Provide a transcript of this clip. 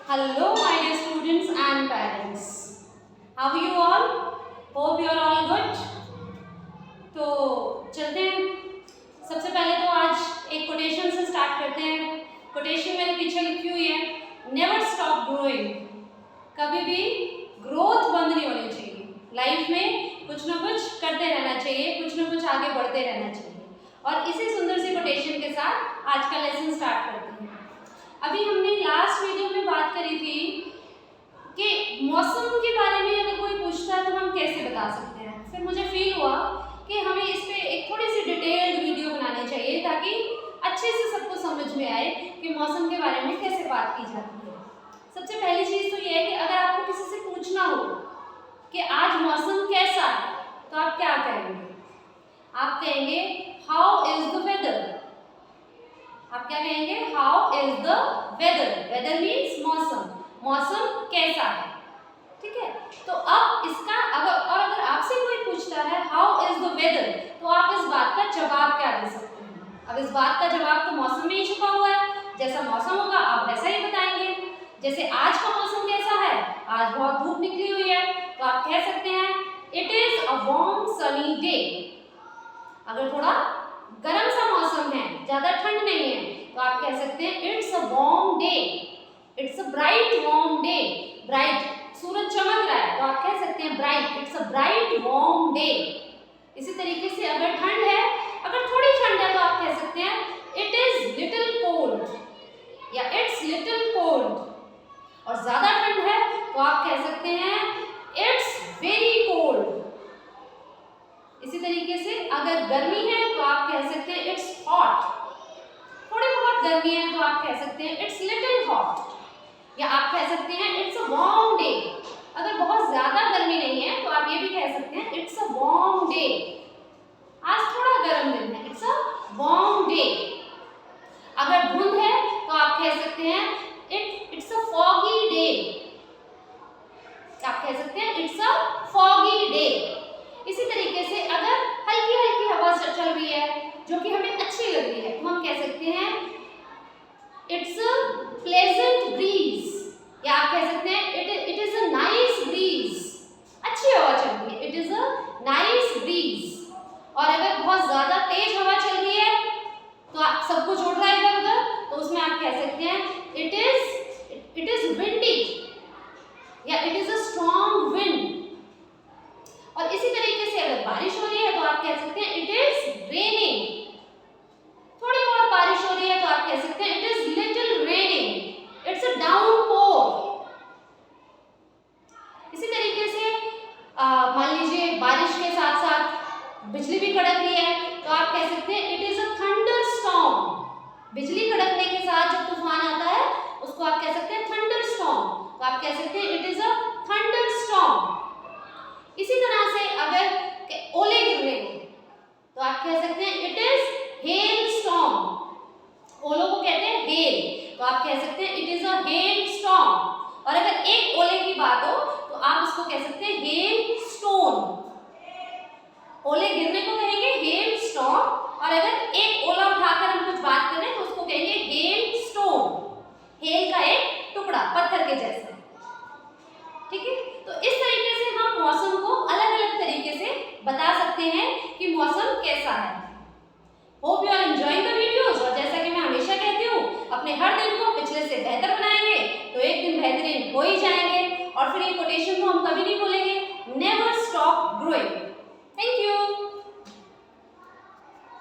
Hello, my dear students and parents. How are you all? Hope you are all good. तो चलते हैं। सबसे पहले तो आज एक कोटेशन से स्टार्ट करते हैं। कोटेशन मेरे पीछे लिखी हुई है, नेवर स्टॉप ग्रोइंग। कभी भी ग्रोथ बंद नहीं होनी चाहिए। लाइफ में कुछ ना कुछ करते रहना चाहिए, कुछ ना कुछ आगे बढ़ते रहना चाहिए। और इसी सुंदर सी कोटेशन के साथ आज का लेसन स्टार्ट करते हैं। अभी हमने लास्ट वीडियो में बात करी थी कि मौसम के बारे में अगर कोई पूछता है तो हम कैसे बता सकते हैं। फिर मुझे फील हुआ कि हमें इस पे एक थोड़ी सी डिटेल्ड वीडियो बनानी चाहिए ताकि अच्छे से सबको समझ में आए कि मौसम के बारे में कैसे बात की जाती है। सबसे पहली चीज़ तो ये है कि अगर आपको किसी से पूछना हो कि आज मौसम कैसा है तो आप क्या कहेंगे? आप कहेंगे हाउ इज द वेदर। आप क्या कहेंगे? How is the weather. Weather means मौसम। मौसम कैसा है, ठीक है। तो अब इसका अगर आपसे कोई पूछता है हाउ इज द वेदर तो आप इस बात का जवाब क्या दे सकते हैं? अब इस बात का जवाब तो मौसम में ही छुपा हुआ है। जैसा मौसम होगा आप वैसा ही बताएंगे। जैसे आज का मौसम कैसा है? आज बहुत धूप निकली हुई है तो आप कह सकते हैं it is a warm sunny day. अगर थोड़ा गर्म सा मौसम है, ज्यादा ठंड नहीं है, तो आप कह सकते हैं it's a warm day. It's a bright warm day. Bright, सूरज चमक रहा है तो आप कह सकते हैं bright, it's a bright warm day. इसी तरीके से अगर ठंड है, अगर थोड़ी ठंड है तो आप कह सकते हैं इट इज लिटिल कोल्ड या इट्स लिटिल कोल्ड। और ज्यादा ठंड है तो आप कह सकते हैं इट्स वेरी कोल्ड। इसी तरीके से अगर गर्मी है तो आप कह सकते हैं इट्स हॉट। थोड़ी बहुत गर्मी है तो आप कह सकते हैं इट्स लिटिल हॉट। या आप कह सकते हैं इट्स अ वार्म डे। अगर बहुत ज्यादा गर्मी नहीं है तो आप ये भी कह सकते हैं इट्स अ वार्म डे। आज थोड़ा गर्म दिन है, इट्स अ वार्म डे। अगर धुंध है तो आप कह सकते हैं इट्स अ फॉगी डे। आप कह सकते हैं इट्स अ फॉगी डे। इसी तरीके से अगर हल्की हल्की हवा चल रही है जो कि हमें अच्छी लग रही है तो हम कह सकते हैं इट्स अ प्लेजेंट ब्रीज। या आप कह सकते हैं it is a nice breeze. अच्छी हवा चल रही है, it is a nice breeze. और अगर बहुत ज्यादा तेज हवा चल रही है तो आप सब कुछ उड़ रहा है इधर उधर तो उसमें आप कह सकते हैं इट इज विंडी या it is a strong wind. और इसी तरीके से अगर बारिश हो रही है तो आप कह सकते हैं इट इज रेनिंग। थोड़ी बहुत बारिश हो रही है तो आप कह सकते हैं it is little raining, it's a downpour. इसी तरीके से मान लीजिए बारिश के साथ साथ बिजली भी कड़क रही है तो आप कह सकते हैं it is a thunder storm. बिजली कड़कने के साथ जब तूफान आता है उसको आप कह सकते हैं थंडर स्टॉर्म। तो आप कह सकते हैं it is a thunder storm. इसी तरह से अगर ओले गिर रहे हैं तो आप कह सकते हैं इट इज हेल स्टॉर्म। ओलों को कहते हैं हेल तो आप कह सकते हैं it is a hello storm. और अगर एक ओले की बात हो तो आप उसको कह सकते हैं हेल स्टोन। ओले गिरने को कहेंगे हेल स्टॉर्म और अगर एक ओला उठाकर हम कुछ बात करें तो उसको कहेंगे हेल स्टोन। हेल का एक टुकड़ा पत्थर के जैसा, ठीक है। तो इस तरीके से हम मौसम को अलग अलग तरीके से बता सकते हैं कि मौसम कैसा है। Hope you are enjoying the videos. और जैसा कि मैं हमेशा कहती हूँ अपने हर दिन को पिछले से बेहतर बनाएं।